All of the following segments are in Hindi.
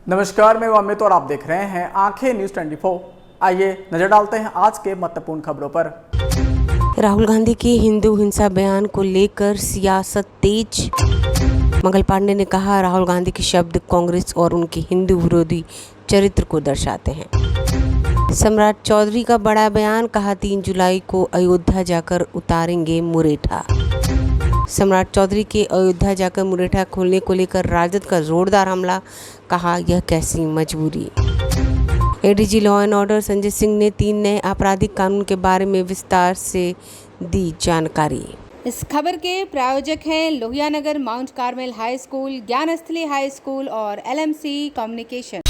नमस्कार, मैं अमित और आप देख रहे हैं आंखें न्यूज 24। आइए नजर डालते हैं आज के महत्वपूर्ण खबरों पर। राहुल गांधी के हिंदू हिंसा बयान को लेकर सियासत तेज। मंगल पांडे ने कहा, राहुल गांधी के शब्द कांग्रेस और उनके हिंदू विरोधी चरित्र को दर्शाते हैं। सम्राट चौधरी का बड़ा बयान, कहा 3 जुलाई को अयोध्या जाकर उतारेंगे मुरेठा। सम्राट चौधरी के अयोध्या जाकर मुरेठा खोलने को लेकर राजद का जोरदार हमला, कहा यह कैसी मजबूरी। ADG law and order Sanjay Singh ने 3 नए आपराधिक कानून के बारे में विस्तार से दी जानकारी। इस खबर के प्रायोजक हैं Lohia Nagar Mount Carmel high school, Gyansthali high school और LMC कम्युनिकेशन।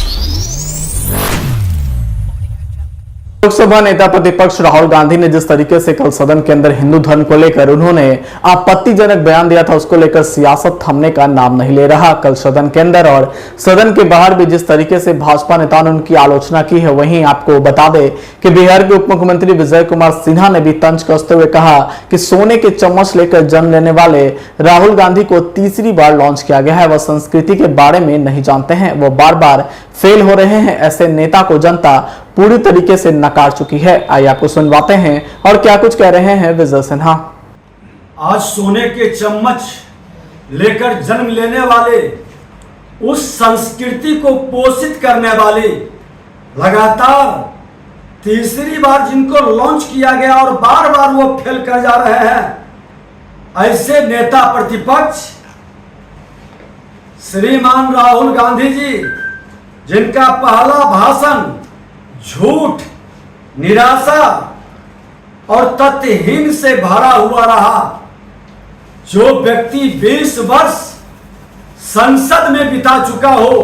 लोकसभा नेता प्रतिपक्ष राहुल गांधी ने जिस तरीके से कल सदन के अंदर हिंदू धर्म को लेकर उन्होंने आपत्तिजनक बयान दिया था, उसको लेकर सियासत थमने का नाम नहीं ले रहा। कल सदन के अंदर और सदन के बाहर भी जिस तरीके से भाजपा नेताओं ने उनकी आलोचना की है, वहीं आपको बता दें कि बिहार के उप मुख्यमंत्री विजय कुमार सिन्हा ने भी तंज कसते हुए कहा कि सोने के चम्मच लेकर जन्म लेने वाले राहुल गांधी को तीसरी बार लॉन्च किया गया है। वह संस्कृति के बारे में नहीं जानते हैं, वो बार बार फेल हो रहे हैं। ऐसे नेता को जनता पूरी तरीके से नकार चुकी है। आइए आपको सुनवाते हैं और क्या कुछ कह रहे हैं विजय सिन्हा। आज सोने के चम्मच लेकर जन्म लेने वाले, उस संस्कृति को पोषित करने वाले, लगातार तीसरी बार जिनको लॉन्च किया गया और बार बार वो फेल कर जा रहे हैं, ऐसे नेता प्रतिपक्ष श्रीमान राहुल गांधी जी, जिनका पहला भाषण झूठ, निराशा और तथ्यहीन से भरा हुआ रहा। जो व्यक्ति 20 वर्ष संसद में बिता चुका हो,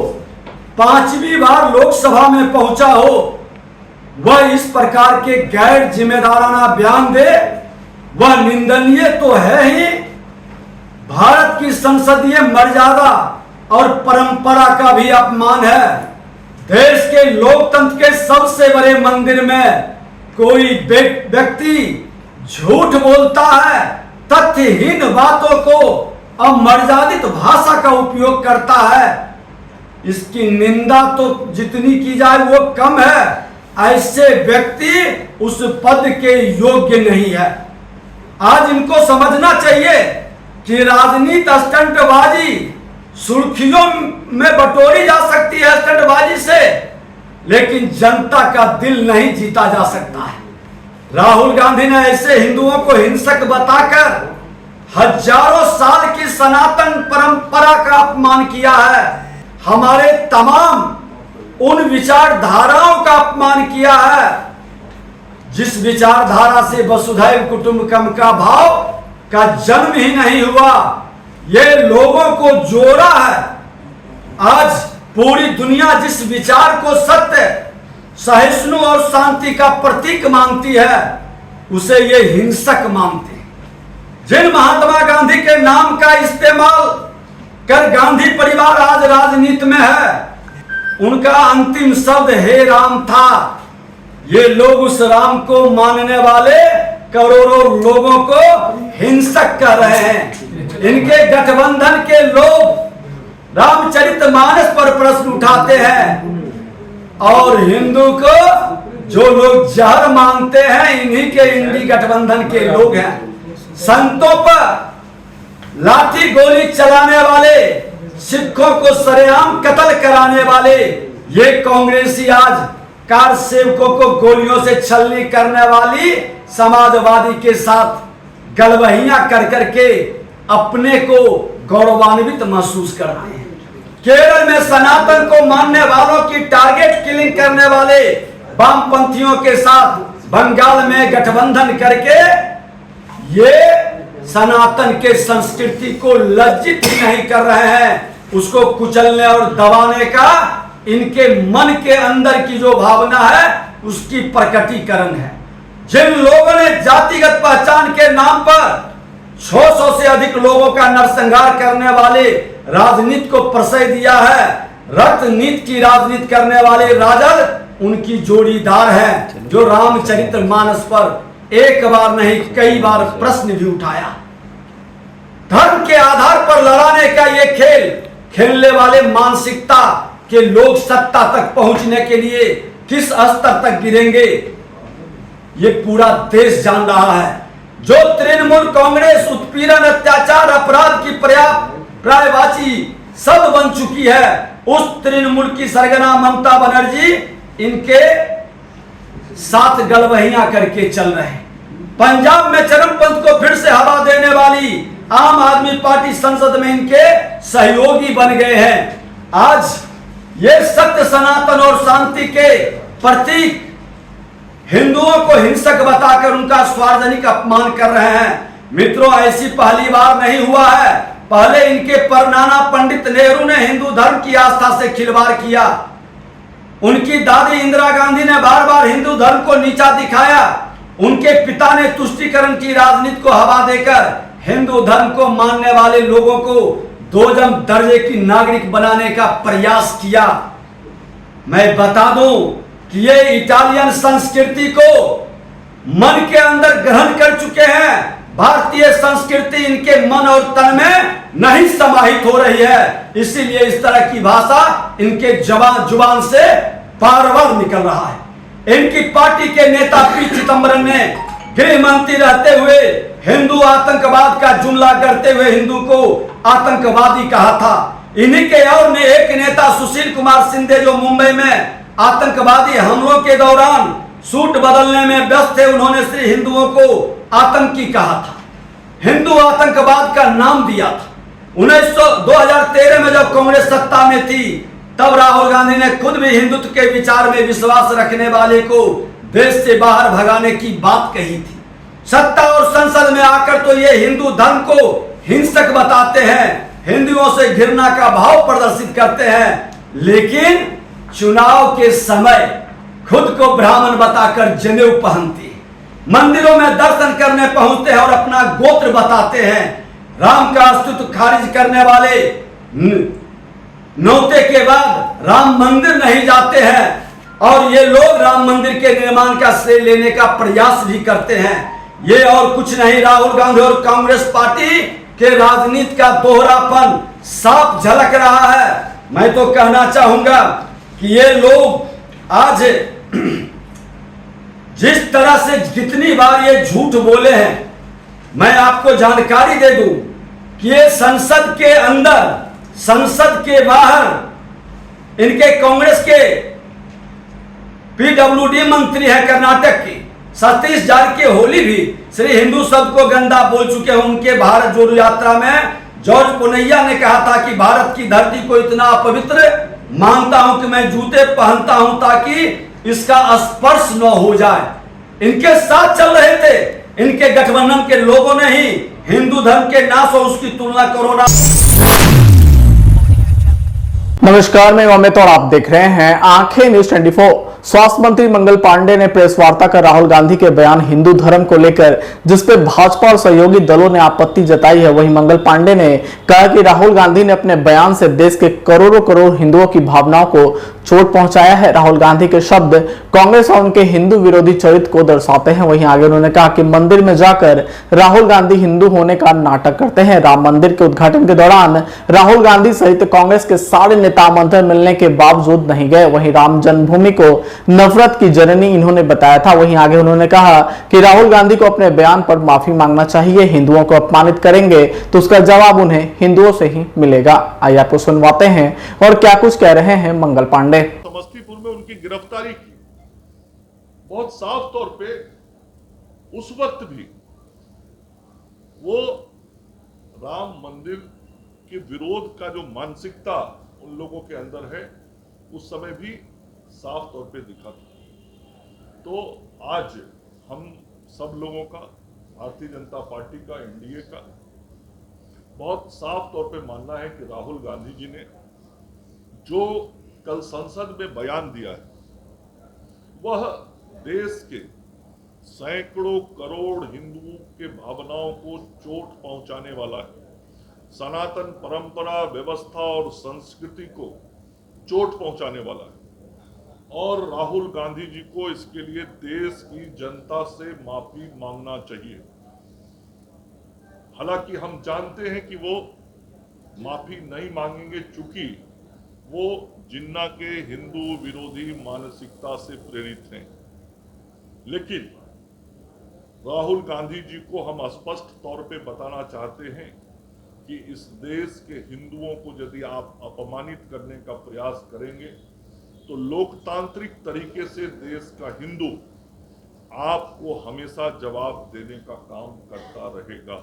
5वीं बार लोकसभा में पहुंचा हो, वह इस प्रकार के गैर जिम्मेदाराना बयान दे, वह निंदनीय तो है ही। भारत की संसदीय मर्यादा और परंपरा का भी अपमान है। देश के लोकतंत्र के सबसे बड़े मंदिर में कोई व्यक्ति झूठ बोलता है, तथ्यहीन बातों को, अमर्यादित भाषा का उपयोग करता है, इसकी निंदा तो जितनी की जाए वो कम है। ऐसे व्यक्ति उस पद के योग्य नहीं है। आज इनको समझना चाहिए कि राजनीति स्टंटबाजी सुर्खियों में बटोरी जा सकती है स्टंटबाजी से, लेकिन जनता का दिल नहीं जीता जा सकता है। राहुल गांधी ने ऐसे हिंदुओं को हिंसक बताकर हजारों साल की सनातन परंपरा का अपमान किया है। हमारे तमाम उन विचारधाराओं का अपमान किया है जिस विचारधारा से वसुधैव कुटुंबकम का भाव का जन्म ही नहीं हुआ। ये लोगों को जोड़ा है। आज पूरी दुनिया जिस विचार को सत्य, सहिष्णु और शांति का प्रतीक मानती है, उसे ये हिंसक मानती है। जिन महात्मा गांधी के नाम का इस्तेमाल कर गांधी परिवार आज राजनीति में है, उनका अंतिम शब्द हे राम था। ये लोग उस राम को मानने वाले करोड़ों लोगों को हिंसक कह रहे हैं। इनके गठबंधन के लोग रामचरितमानस पर प्रश्न उठाते हैं और हिंदू को जो लोग जहर मानते हैं, इन्हीं के इंडी गठबंधन के लोग हैं। संतों पर लाठी गोली चलाने वाले, सिखों को सरेआम कत्ल कराने वाले ये कांग्रेसी आज कार सेवकों को गोलियों से छलनी करने वाली समाजवादी के साथ गलबहियां कर करके अपने को गौरवान्वित महसूस कर रहे हैं। केरल में सनातन को मानने वालों की टारगेट किलिंग करने वाले वामपंथियों के साथ बंगाल में गठबंधन करके ये सनातन के संस्कृति को लज्जित ही नहीं कर रहे हैं। उसको कुचलने और दबाने का इनके मन के अंदर की जो भावना है, उसकी प्रकटीकरण है। जिन लोगों ने जातिगत पहचान के नाम पर 600 से अधिक लोगों का नरसंहार करने वाले राजनीति को प्रश्रय दिया है, रक्त नीति की राजनीति करने वाले राजद उनकी जोड़ीदार है, जो रामचरितमानस पर एक बार नहीं कई बार प्रश्न भी उठाया। धर्म के आधार पर लड़ाने का ये खेल खेलने वाले मानसिकता कि लोग सत्ता तक पहुंचने के लिए किस स्तर तक गिरेंगे, ये पूरा देश जान रहा है। जो तृणमूल कांग्रेस उत्पीड़न, अत्याचार, अपराध की पर्यायवाची सब बन चुकी है, उस तृणमूल की सरगना ममता बनर्जी इनके साथ गलबहियां करके चल रहे हैं। पंजाब में चरमपंथ को फिर से हवा देने वाली आम आदमी पार्टी संसद में इनके सहयोगी बन गए हैं। आज ये सत्य, सनातन और शांति के प्रतीक हिंदुओं को हिंसक बताकर उनका सार्वजनिक अपमान कर रहे हैं। मित्रों, ऐसी पहली बार नहीं हुआ है। पहले इनके परनाना पंडित नेहरू ने हिंदू धर्म की आस्था से खिलवाड़ किया। उनकी दादी इंदिरा गांधी ने बार बार हिंदू धर्म को नीचा दिखाया। उनके पिता ने तुष्टीकरण की राजनीति को हवा देकर हिंदू धर्म को मानने वाले लोगों को दोजम दर्जे की नागरिक बनाने का प्रयास किया। मैं बता दूं कि ये इटालियन संस्कृति को मन के अंदर ग्रहण कर चुके हैं। भारतीय संस्कृति इनके मन और तन में नहीं समाहित हो रही है, इसीलिए इस तरह की भाषा इनके जुबान से बार-बार निकल रहा है। इनकी पार्टी के नेता पी चिदंबरम ने गृह मंत्री रहते हुए हिंदू आतंकवाद का जुमला करते हुए हिंदू को आतंकवादी कहा था। इन्हीं के और ने एक नेता सुशील कुमार शिंदे, जो मुंबई में आतंकवादी हमलों के दौरान सूट बदलने में व्यस्त थे, उन्होंने श्री हिंदुओं को आतंकी कहा था, हिंदू आतंकवाद का नाम दिया था। 2013 में जब कांग्रेस सत्ता में थी, तब राहुल गांधी ने खुद भी हिंदुत्व के विचार में विश्वास रखने वाले को देश से बाहर भगाने की बात कही थी। सत्ता और संसद में आकर तो ये हिंदू धर्म को हिंसक बताते हैं, हिंदुओं से घृणा का भाव प्रदर्शित करते हैं, लेकिन चुनाव के समय खुद को ब्राह्मण बताकर जनेऊ पहनते हैं, मंदिरों में दर्शन करने पहुंचते हैं और अपना गोत्र बताते हैं। राम का अस्तित्व खारिज करने वाले नौते के बाद राम मंदिर नहीं जाते हैं और ये लोग राम मंदिर के निर्माण का श्रेय लेने का प्रयास भी करते हैं। ये और कुछ नहीं, राहुल गांधी और कांग्रेस पार्टी के राजनीति का दोहरापन साफ झलक रहा है। मैं तो कहना चाहूंगा कि ये लोग आज जिस तरह से जितनी बार ये झूठ बोले हैं, मैं आपको जानकारी दे दूं कि ये संसद के अंदर, संसद के बाहर इनके कांग्रेस के पीडब्ल्यूडी मंत्री है कर्नाटक की सतीश जारकिहोली भी श्री हिंदू शब्द को गंदा बोल चुके हैं। उनके भारत जोड़ो यात्रा में जॉर्ज पुनैया ने कहा था कि भारत की धरती को इतना अपवित्र मानता हूं कि मैं जूते पहनता हूं ताकि इसका स्पर्श न हो जाए। इनके साथ चल रहे थे इनके गठबंधन के लोगों ने ही हिंदू धर्म के नाश और उसकी तुलना कोरोना। नमस्कार, मैं अमित और आप देख रहे हैं आंखें न्यूज 24। स्वास्थ्य मंत्री मंगल पांडे ने प्रेस वार्ता कर राहुल गांधी के बयान हिंदू धर्म को लेकर जिस पे भाजपा और सहयोगी दलों ने आपत्ति जताई है, वहीं मंगल पांडे ने कहा कि राहुल गांधी ने अपने बयान से देश के करोड़ों करोड़ हिंदुओं की भावनाओं को चोट पहुंचाया है। राहुल गांधी के शब्द कांग्रेस और उनके हिंदू विरोधी चरित्र को दर्शाते हैं। वहीं आगे उन्होंने कहा कि मंदिर में जाकर राहुल गांधी हिंदू होने का नाटक करते हैं। राम मंदिर के उद्घाटन के दौरान राहुल गांधी सहित कांग्रेस के सारे नेता आमंत्रण मिलने के बावजूद नहीं गए। वहीं राम जन्मभूमि को नफरत की जननी इन्होंने बताया था। वहीं आगे उन्होंने कहा कि राहुल गांधी को अपने बयान पर माफी मांगना चाहिए। हिंदुओं को अपमानित करेंगे तो उसका जवाब उन्हें हिंदुओं से ही मिलेगा। आइए आपको सुनवाते हैं और क्या कुछ कह रहे हैं मंगल पांडे। समस्तीपुर में उनकी गिरफ्तारी की बहुत साफ तौर पे उस वक्त भी वो राम मंदिर के विरोध का जो मानसिकता उन लोगों के अंदर है उस समय भी साफ तौर पे दिखा था। तो आज हम सब लोगों का, भारतीय जनता पार्टी का, एनडीए का बहुत साफ तौर पे मानना है कि राहुल गांधी जी ने जो कल संसद में बयान दिया है वह देश के सैकड़ों करोड़ हिंदुओं के भावनाओं को चोट पहुंचाने वाला है। सनातन परंपरा, व्यवस्था और संस्कृति को चोट पहुंचाने वाला है और राहुल गांधी जी को इसके लिए देश की जनता से माफी मांगना चाहिए। हालांकि हम जानते हैं कि वो माफी नहीं मांगेंगे, चूंकि वो जिन्ना के हिंदू विरोधी मानसिकता से प्रेरित हैं। लेकिन राहुल गांधी जी को हम स्पष्ट तौर पे बताना चाहते हैं कि इस देश के हिंदुओं को यदि आप अपमानित करने का प्रयास करेंगे तो लोकतांत्रिक तरीके से देश का हिंदू आपको हमेशा जवाब देने का काम करता रहेगा।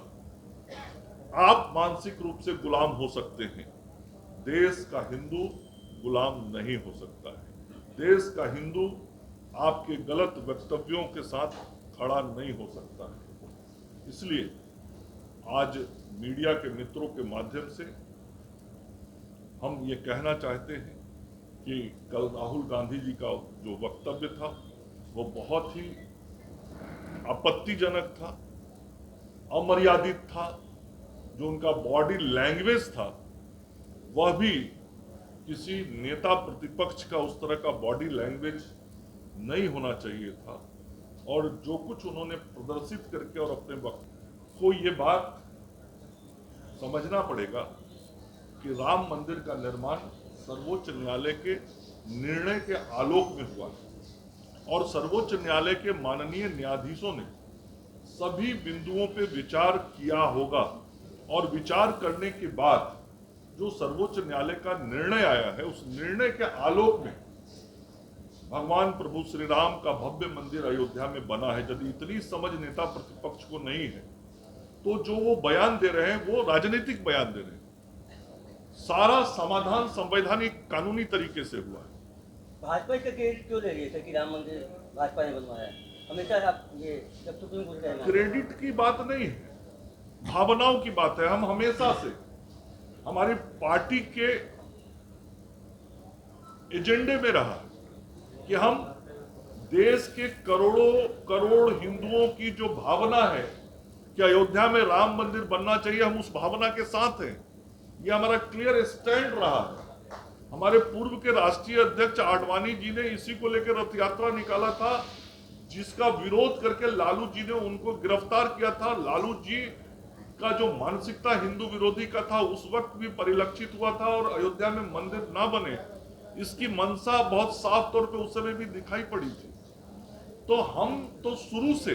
आप मानसिक रूप से गुलाम हो सकते हैं, देश का हिंदू गुलाम नहीं हो सकता है। देश का हिंदू आपके गलत वक्तव्यों के साथ खड़ा नहीं हो सकता है। इसलिए आज मीडिया के मित्रों के माध्यम से हम ये कहना चाहते हैं कि कल राहुल गांधी जी का जो वक्तव्य था वो बहुत ही आपत्तिजनक था, अमर्यादित था। जो उनका बॉडी लैंग्वेज था वह भी किसी नेता प्रतिपक्ष का उस तरह का बॉडी लैंग्वेज नहीं होना चाहिए था। और जो कुछ उन्होंने प्रदर्शित करके और अपने वक्त को ये बात समझना पड़ेगा कि राम मंदिर का निर्माण सर्वोच्च न्यायालय के निर्णय के आलोक में हुआ और सर्वोच्च न्यायालय के माननीय न्यायाधीशों ने सभी बिंदुओं पे विचार किया होगा और विचार करने के बाद जो सर्वोच्च न्यायालय का निर्णय आया है उस निर्णय के आलोक में भगवान प्रभु श्री राम का भव्य मंदिर अयोध्या में बना है। यदि इतनी समझ नेता प्रतिपक्ष को नहीं है तो जो वो बयान दे रहे हैं वो राजनीतिक बयान दे रहे हैं। सारा समाधान संवैधानिक कानूनी तरीके से हुआ है। भाजपा का क्रेडिट क्यों ले रही है कि राम मंदिर भाजपा ने बनवाया है? हमेशा आप ये जब तो बोल रहे हैं, क्रेडिट की बात नहीं है, भावनाओं की बात है। हम हमेशा से हमारी पार्टी के एजेंडे में रहा कि हम देश के करोड़ों करोड़ हिंदुओं की जो भावना है कि अयोध्या में राम मंदिर बनना चाहिए, हम उस भावना के साथ हैं। ये हमारा क्लियर स्टैंड रहा है। हमारे पूर्व के राष्ट्रीय अध्यक्ष आडवाणी जी ने इसी को लेकर रथ यात्रा निकाला था, जिसका विरोध करके लालू जी ने उनको गिरफ्तार किया था। लालू जी का जो मानसिकता हिंदू विरोधी का था उस वक्त भी परिलक्षित हुआ था और अयोध्या में मंदिर ना बने इसकी मंशा बहुत साफ तौर पे उस समय भी दिखाई पड़ी थी। तो हम तो शुरू से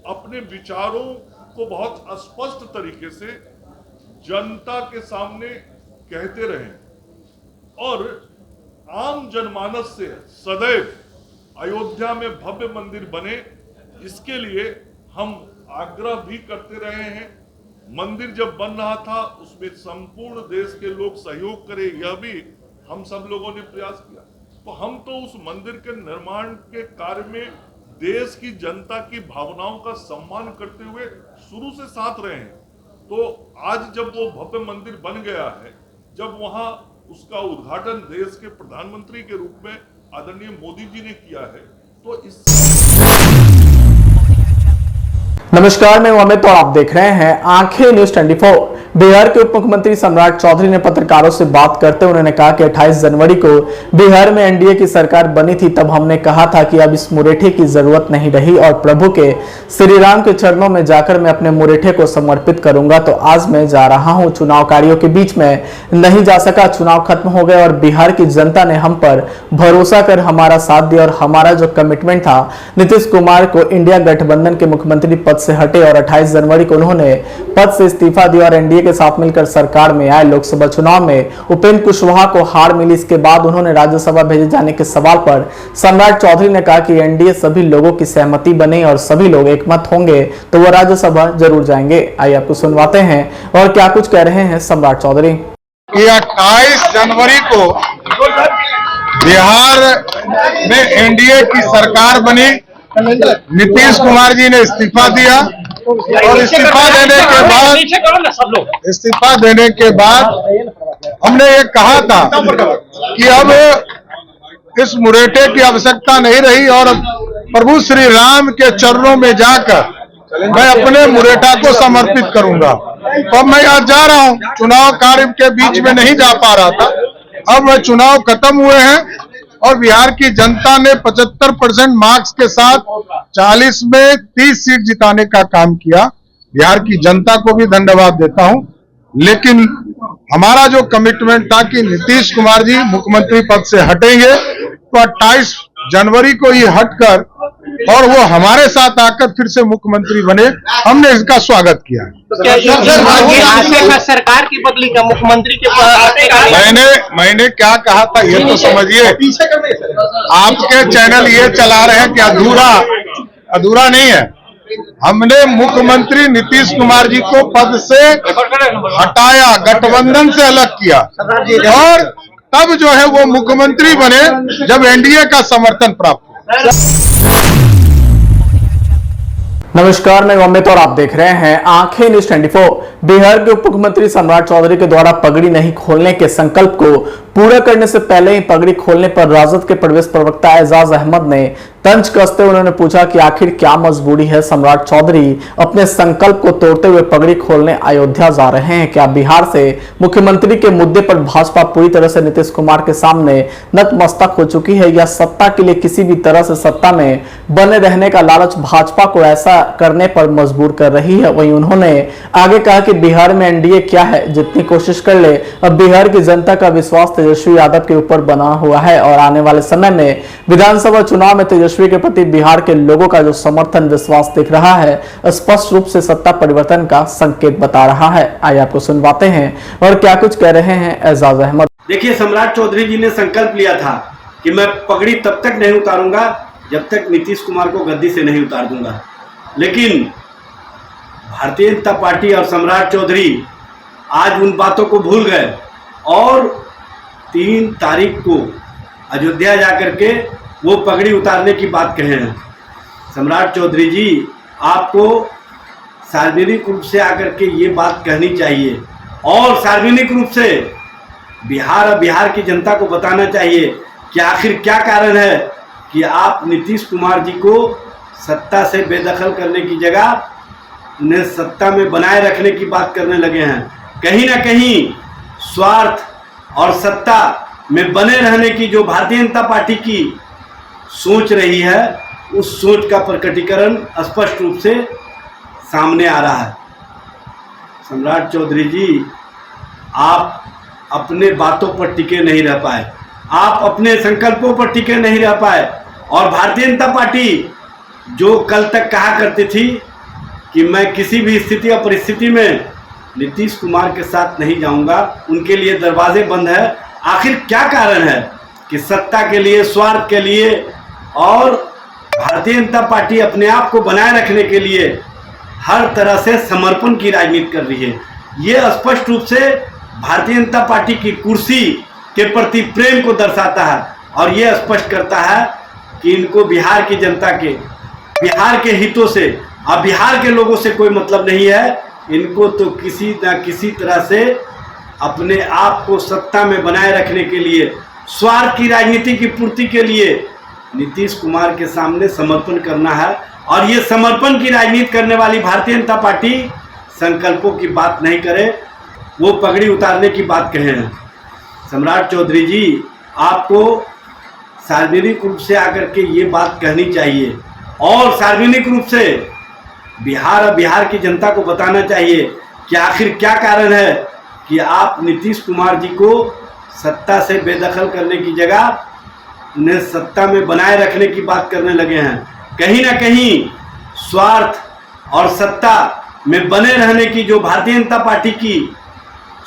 अपने विचारों को बहुत स्पष्ट तरीके से जनता के सामने कहते रहे और आम जनमानस से सदैव अयोध्या में भव्य मंदिर बने इसके लिए हम आग्रह भी करते रहे हैं। मंदिर जब बन रहा था उसमें संपूर्ण देश के लोग सहयोग करें, यह भी हम सब लोगों ने प्रयास किया। तो हम तो उस मंदिर के निर्माण के कार्य में देश की जनता की भावनाओं का सम्मान करते हुए शुरू से साथ रहे हैं। तो आज जब वो भव्य मंदिर बन गया है, जब वहां उसका उद्घाटन देश के प्रधानमंत्री के रूप में आदरणीय मोदी जी ने किया है, तो इस नमस्कार, मैं अमित और आप देख रहे हैं आंखें न्यूज 24। बिहार के उप मुख्यमंत्री सम्राट चौधरी ने पत्रकारों से बात करते हुए उन्होंने कहा कि 28 जनवरी को बिहार में एनडीए की सरकार बनी थी, तब हमने कहा था कि अब इस मुरेठे की जरूरत नहीं रही और प्रभु के श्री राम के चरणों में जाकर मैं अपने मुरेठे को समर्पित करूंगा। तो आज मैं जा रहा हूं, चुनावकारियों के बीच में नहीं जा सका, चुनाव खत्म हो गए और बिहार की जनता ने हम पर भरोसा कर हमारा साथ दिया और हमारा जो कमिटमेंट था नीतीश कुमार को इंडिया गठबंधन के मुख्यमंत्री पद से हटे और 28 जनवरी को उन्होंने पद से इस्तीफा दिया और एनडीए के साथ मिलकर सरकार में आए। लोकसभा चुनाव में उपेंद्र कुशवाहा को हार मिली। इसके बाद उन्होंने राज्यसभा भेजे जाने के सवाल पर सम्राट चौधरी ने कहा कि एनडीए सभी लोगों की सहमति बने और सभी लोग एकमत होंगे तो वो राज्यसभा जरूर जाएंगे। आइए आपको सुनवाते हैं और क्या कुछ कह रहे हैं सम्राट चौधरी। 28 जनवरी को बिहार में एनडीए की सरकार बनी, नीतीश कुमार जी ने इस्तीफा दिया और इस्तीफा देने के बाद हमने ये कहा था कि अब इस मुरेठे की आवश्यकता नहीं रही और प्रभु श्री राम के चरणों में जाकर मैं अपने मुरेठा को समर्पित करूंगा। तो अब मैं आज जा रहा हूं, चुनाव कार्य के बीच में नहीं जा पा रहा था। अब वह चुनाव खत्म हुए हैं और बिहार की जनता ने 75% मार्क्स के साथ 40 में 30 सीट जिताने का काम किया। बिहार की जनता को भी धन्यवाद देता हूं। लेकिन हमारा जो कमिटमेंट था कि नीतीश कुमार जी मुख्यमंत्री पद से हटेंगे, तो 28 जनवरी को ये हटकर और वो हमारे साथ आकर फिर से मुख्यमंत्री बने, हमने इसका स्वागत किया। सरकार की बदली का मुख्यमंत्री के मैंने क्या कहा था ये तो समझिए। आपके चैनल ये चला रहे हैं कि अधूरा नहीं है। हमने मुख्यमंत्री नीतीश कुमार जी को पद से हटाया, गठबंधन से अलग किया और तब जो है वो मुख्यमंत्री बने जब एनडीए का समर्थन प्राप्त हुआ। नमस्कार, मैं अमित और आप देख रहे हैं आंखें न्यूज 24। बिहार के उप मुख्यमंत्री सम्राट चौधरी के द्वारा पगड़ी नहीं खोलने के संकल्प को पूरा करने से पहले ही पगड़ी खोलने पर राजद के प्रदेश प्रवक्ता एजाज अहमद ने तंज कसते उन्होंने पूछा कि आखिर क्या मजबूरी है सम्राट चौधरी अपने संकल्प को तोड़ते हुए पगड़ी खोलने अयोध्या जा रहे हैं। क्या बिहार से मुख्यमंत्री के मुद्दे पर भाजपा पूरी तरह से नीतीश कुमार के सामने नतमस्तक हो चुकी है या सत्ता के लिए किसी भी तरह से सत्ता में बने रहने का लालच भाजपा को ऐसा करने पर मजबूर कर रही है। वहीं उन्होंने आगे कहा कि बिहार में एनडीए क्या है, जितनी कोशिश कर ले अब बिहार की जनता का विश्वास तेजस्वी यादव के ऊपर बना हुआ है और आने वाले समय में विधानसभा चुनाव में तेजस्वी के प्रति बिहार के लोगों का जो समर्थन विश्वास दिख रहा है स्पष्ट रूप से सत्ता परिवर्तन का संकेत बता रहा है। आइए आपको सुनवाते हैं और क्या कुछ कह रहे हैं एजाज अहमद। देखिए, सम्राट चौधरी जी ने संकल्प लिया था कि मैं पगड़ी तब तक नहीं उतारूंगा जब तक नीतीश कुमार को गद्दी से नहीं उतार दूंगा, लेकिन भारतीय जनता पार्टी और सम्राट चौधरी आज उन बातों को भूल गए और 3 तारीख को अयोध्या जाकर के वो पगड़ी उतारने की बात कहे हैं। सम्राट चौधरी जी, आपको सार्वजनिक रूप से आकर के ये बात कहनी चाहिए और सार्वजनिक रूप से बिहार की जनता को बताना चाहिए कि आखिर क्या कारण है कि आप नीतीश कुमार जी को सत्ता से बेदखल करने की जगह उन्हें सत्ता में बनाए रखने की बात करने लगे हैं। कहीं ना कहीं स्वार्थ और सत्ता में बने रहने की जो भारतीय जनता पार्टी की सोच रही है, उस सोच का प्रकटीकरण स्पष्ट रूप से सामने आ रहा है। सम्राट चौधरी जी, आप अपने बातों पर टिके नहीं रह पाए, आप अपने संकल्पों पर टिके नहीं रह पाए और भारतीय जनता पार्टी जो कल तक कहा करती थी कि मैं किसी भी स्थिति और परिस्थिति में नीतीश कुमार के साथ नहीं जाऊंगा, उनके लिए दरवाजे बंद है। आखिर क्या कारण है कि सत्ता के लिए, स्वार्थ के लिए और भारतीय जनता पार्टी अपने आप को बनाए रखने के लिए हर तरह से समर्पण की राजनीति कर रही है। ये स्पष्ट रूप से भारतीय जनता पार्टी की कुर्सी के प्रति प्रेम को दर्शाता है और ये स्पष्ट करता है कि इनको बिहार की जनता के, बिहार के हितों से और बिहार के लोगों से कोई मतलब नहीं है। इनको तो किसी न किसी तरह से अपने आप को सत्ता में बनाए रखने के लिए, स्वार्थ की राजनीति की पूर्ति के लिए नीतीश कुमार के सामने समर्पण करना है और ये समर्पण की राजनीति करने वाली भारतीय जनता पार्टी संकल्पों की बात नहीं करे, वो पगड़ी उतारने की बात कहे हैं। सम्राट चौधरी जी, आपको सार्वजनिक रूप से आकर के ये बात कहनी चाहिए और सार्वजनिक रूप से बिहार की जनता को बताना चाहिए कि आखिर क्या कारण है कि आप नीतीश कुमार जी को सत्ता से बेदखल करने की जगह उन्हें सत्ता में बनाए रखने की बात करने लगे हैं। कहीं ना कहीं स्वार्थ और सत्ता में बने रहने की जो भारतीय जनता पार्टी की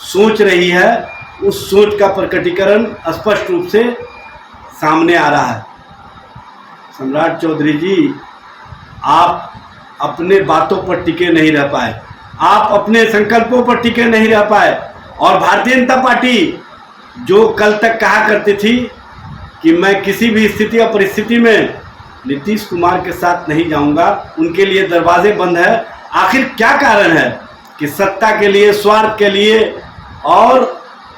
सोच रही है, उस सोच का प्रकटीकरण स्पष्ट रूप से सामने आ रहा है। सम्राट चौधरी जी, आप अपने बातों पर टिके नहीं रह पाए, आप अपने संकल्पों पर टिके नहीं रह पाए और भारतीय जनता पार्टी जो कल तक कहा करती थी कि मैं किसी भी स्थिति और परिस्थिति में नीतीश कुमार के साथ नहीं जाऊंगा, उनके लिए दरवाजे बंद है। आखिर क्या कारण है कि सत्ता के लिए, स्वार्थ के लिए और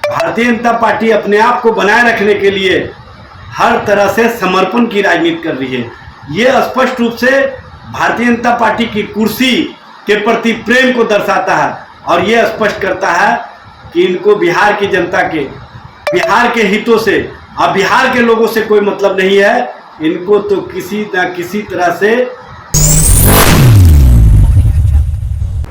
भारतीय जनता पार्टी अपने आप को बनाए रखने के लिए हर तरह से समर्पण की राजनीति कर रही है। ये स्पष्ट रूप से भारतीय जनता पार्टी की कुर्सी के प्रति प्रेम को दर्शाता है और ये स्पष्ट करता है कि इनको बिहार की जनता के, बिहार के हितों से और बिहार के लोगों से कोई मतलब नहीं है। इनको तो किसी न किसी तरह से।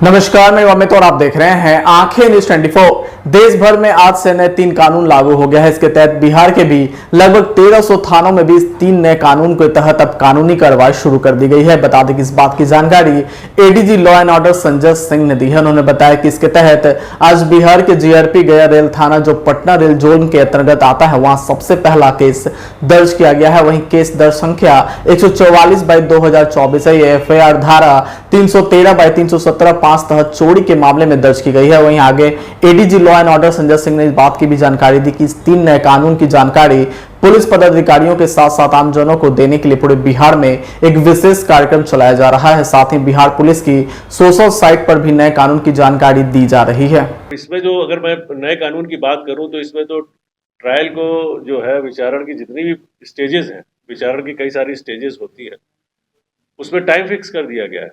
नमस्कार, मैं अमित और आप देख रहे हैं आंखें न्यूज 24। देश भर में आज से नए 3 कानून लागू हो गया है। इसके तहत बिहार के भी लगभग 1300 थानों में भी इस 3 नए कानून के तहत अब कानूनी कार्रवाई शुरू कर दी गई है। बता दें कि इस बात की जानकारी ADG law and order Sanjay Singh ने दी है। उन्होंने बताया कि इसके तहत आज बिहार के जीआरपी गया रेल थाना जो पटना रेल जोन के अंतर्गत आता है वहां सबसे पहला केस दर्ज किया गया है। वहीं केस दर्ज संख्या 144/2024 है। ये एफआईआर धारा 313/317 5 तहत चोरी के मामले में दर्ज की गई है। वहीं आगे ADG law and order Sanjay Singh ने इस बात की भी जानकारी दी कि इस 3 नए कानून की जानकारी पुलिस पदाधिकारियों के साथ साथ आमजनों को देने के लिए पूरे बिहार में एक विशेष कार्यक्रम चलाया जा रहा है। साथ ही बिहार पुलिस की सोशल साइट पर भी नए कानून की जानकारी दी जा रही है। इसमें जो अगर मैं नए कानून की बात करूं तो इसमें तो ट्रायल को जो है विचारण की जितनी भी स्टेजेस हैं, विचारण की कई सारी स्टेजेस होती है, उसमें टाइम फिक्स कर दिया गया है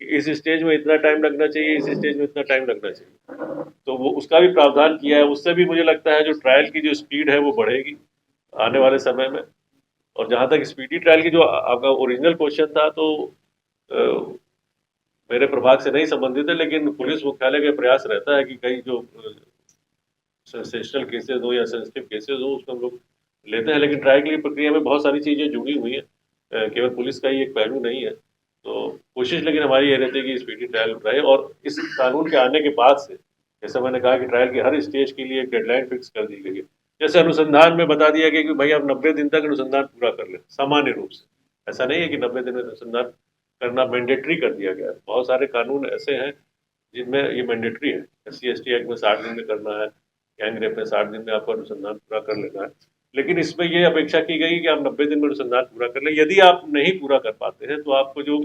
कि इस स्टेज में इतना टाइम लगना चाहिए, इस स्टेज में इतना टाइम लगना चाहिए। तो वो उसका भी प्रावधान किया है। उससे भी मुझे लगता है जो ट्रायल की जो स्पीड है वो बढ़ेगी आने वाले समय में। और जहाँ तक स्पीडी ट्रायल की जो आपका ओरिजिनल क्वेश्चन था तो मेरे प्रभाग से नहीं संबंधित है, लेकिन पुलिस मुख्यालय का प्रयास रहता है कि कई जो सेंसेशनल केसेस हो या सेंसिटिव केसेस हो उसको हम लोग लेते हैं। लेकिन ट्रायल की प्रक्रिया में बहुत सारी चीज़ें जुड़ी हुई हैं, केवल पुलिस का ही एक पहलू नहीं है। तो कोशिश लेकिन हमारी ये रहती है कि स्पीडी ट्रायल रहे। और इस कानून के आने के बाद से जैसा मैंने कहा कि ट्रायल की हर स्टेज के लिए एक डेडलाइन फिक्स कर दी गई है। जैसे अनुसंधान में बता दिया गया कि भाई आप 90 दिन तक अनुसंधान पूरा कर लें सामान्य रूप से। ऐसा नहीं है कि 90 दिन में अनुसंधान करना मैंडेटरी कर दिया गया है। बहुत सारे कानून ऐसे हैं जिनमें ये मैंडेटरी है। SC/ST एक्ट में 60 दिन में करना है, गैंग रेप में 60 दिन में आपको अनुसंधान पूरा कर लेना है। लेकिन इसमें ये अपेक्षा की गई कि आप 90 दिन में अनुसंधान पूरा कर लें। यदि आप नहीं पूरा कर पाते हैं तो आपको जो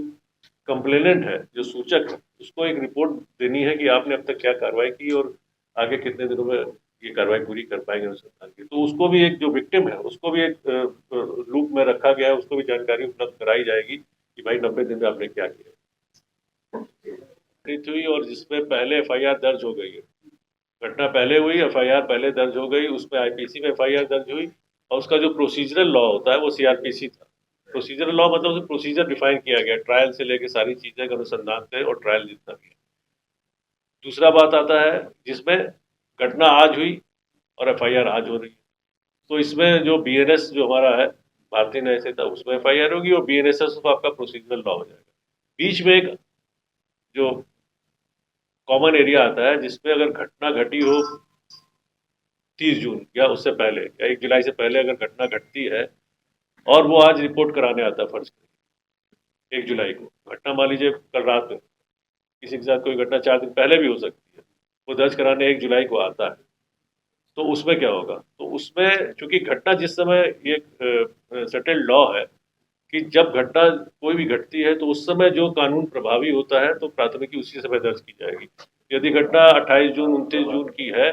कंप्लेनेंट है, जो सूचक है, उसको एक रिपोर्ट देनी है कि आपने अब तक क्या कार्रवाई की और आगे कितने दिनों में ये कार्रवाई पूरी कर पाएंगे अनुसंधान की। तो उसको भी एक जो विक्टिम है उसको भी एक लूप में रखा गया है, उसको भी जानकारी उपलब्ध कराई जाएगी कि भाई 90 दिन में आपने क्या किया हुई। और जिसमें पहले FIR दर्ज हो गई है, घटना पहले हुई, FIR पहले दर्ज हो गई, उसमें IPC में FIR दर्ज हुई और उसका जो प्रोसीजरल लॉ होता है वो CRPC था। प्रोसीजरल लॉ मतलब उसमें प्रोसीजर डिफाइन किया गया, ट्रायल से लेके सारी चीज़ें अनुसंधान से और ट्रायल जितना भी है। दूसरा बात आता है जिसमें घटना आज हुई और FIR आज हो रही है, तो इसमें जो BNS जो हमारा है भारतीय न्याय संहिता उसमें FIR होगी और BNSS तो आपका प्रोसीजरल लॉ हो जाएगा। बीच में एक जो कॉमन एरिया आता है जिसमें अगर घटना घटी हो 30 जून या उससे पहले या 1 जुलाई से पहले अगर घटना घटती है और वो आज रिपोर्ट कराने आता है, फर्ज करिए 1 जुलाई को घटना मान लीजिए कल रात में किसी के साथ कोई घटना 4 दिन पहले भी हो सकती है, वो दर्ज कराने 1 जुलाई को आता है, तो उसमें क्या होगा? तो उसमें चूंकि घटना जिस समय ये सेटल्ड लॉ है कि जब घटना कोई भी घटती है तो उस समय जो कानून प्रभावी होता है तो प्राथमिकी उसी समय दर्ज की जाएगी। यदि घटना 28 जून 29 जून की है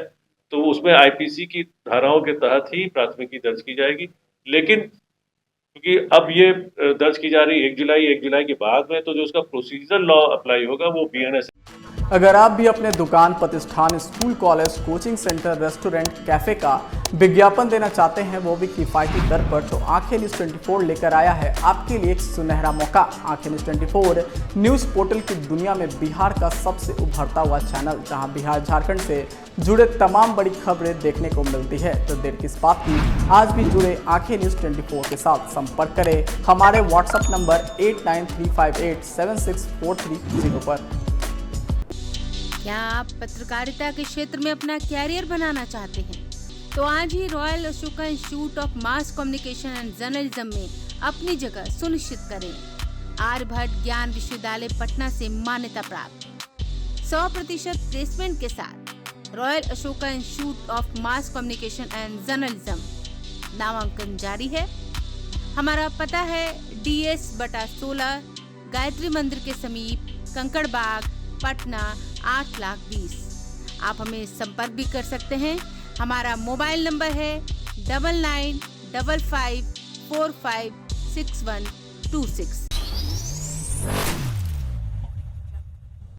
तो उसमें IPC की धाराओं के तहत ही प्राथमिकी दर्ज की जाएगी। लेकिन क्योंकि अब ये दर्ज की जा रही है 1 जुलाई के बाद में, तो जो उसका प्रोसीजर लॉ अप्लाई होगा वो BNS। अगर आप भी अपने दुकान, प्रतिष्ठान, school, college, coaching centre, restaurant, cafe का विज्ञापन देना चाहते हैं, वो भी किफायती दर पर, तो आंखें न्यूज़ 24 लेकर आया है आपके लिए एक सुनहरा मौका। आंखें न्यूज़ 24 न्यूज़ पोर्टल की दुनिया में बिहार का सबसे उभरता हुआ चैनल, जहां बिहार झारखंड से जुड़े तमाम बड़ी खबरें देखने को मिलती है। तो देर किस बात की, आज भी जुड़े आंखें न्यूज़ 24 के साथ। संपर्क करें हमारे WhatsApp नंबर 8935876430 पर। क्या आप पत्रकारिता के क्षेत्र में अपना कैरियर बनाना चाहते हैं? तो आज ही royal Ashoka institute of mass communication and journalism में अपनी जगह सुनिश्चित करें। आर्यभट्ट ज्ञान विश्वविद्यालय पटना से मान्यता प्राप्त 100% प्लेसमेंट के साथ royal Ashoka institute of mass communication and journalism नामांकन जारी है। हमारा पता है DS/16 गायत्री मंदिर के समीप, कंकड़बाग, पटना 8,20,000। आप हमें संपर्क भी कर सकते हैं। हमारा मोबाइल नंबर है 9955456126।